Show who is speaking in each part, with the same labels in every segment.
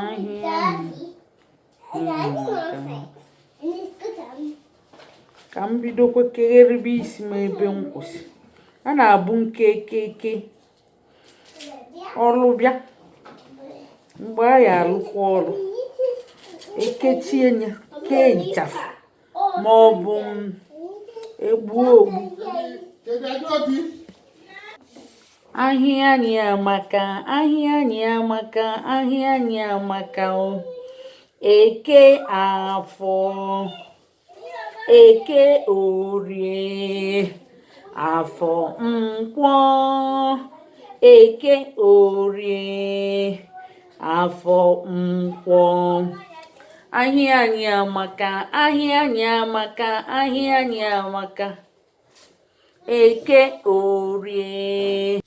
Speaker 1: ahịa ka m bidokwa kegherebe isi m ebe m kwụsị. A na-abụ nkekeke ọrụ bịa mgbe a ya alụkwa ọrụ ekechie ya kee ịchafụ ma ọ bụ egbuo ogbu. Ahịa anyị amaka, ahịa anyị amaka, ahịa anyị amaka o. Eke Afọ, Eke Orie, Afọ Nkwọ, Eke Orie, Afọ Nkwọ. Ahịa anyị amaka, ahịa anyị amaka, ahịa anyị amaka. Eke Orie.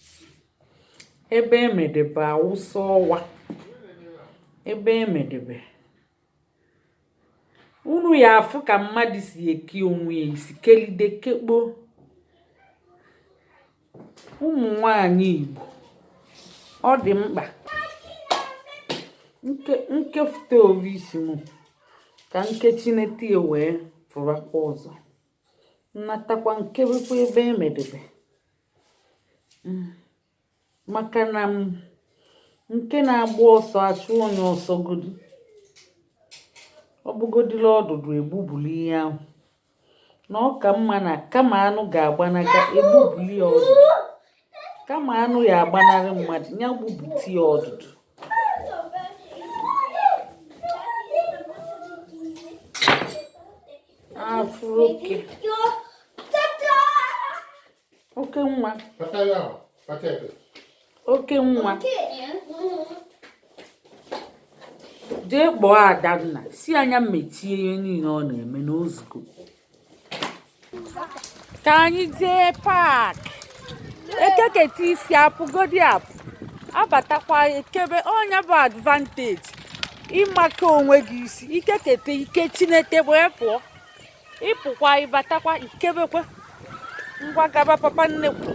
Speaker 1: Ebe emedebe awụsa ọwa, ebe emedebe unu ya afụ ka mmadụ si eke onwe ya isi kelide kekpo. Ụmụ nwanyị Igbo ọ dị mkpa nkefute ovu isi m ka nkechinete wee fụrakwa ọzọ nnatakwa nkebekwa ebe emedebe maka na nke na-agba ọsọ achụ onye ọsọ godu ọ bụgodila ọdụdụ egbubuli ihe ahụ na ọ ka mma na kama anụ ga-agbanaga egbubuli ya ọdụdụ kama anụ ya agbanarị mmadụ ya gbubuti ya ọdụdụ. Afro oke nwa oke nwa jee kpọọ Adanna si anya mechie ihe niile ọ na-eme n'ozugbo ka anyị jee paakị ekeketa isi apụgodi apụ abatakwa ekebe ọnya bụ advanteji ịmaka onwe gị isi ikeketa ike chinete wee pụọ ịpụkwa ịbatakwa ikebekwe ngwa gaba papa nnekwu.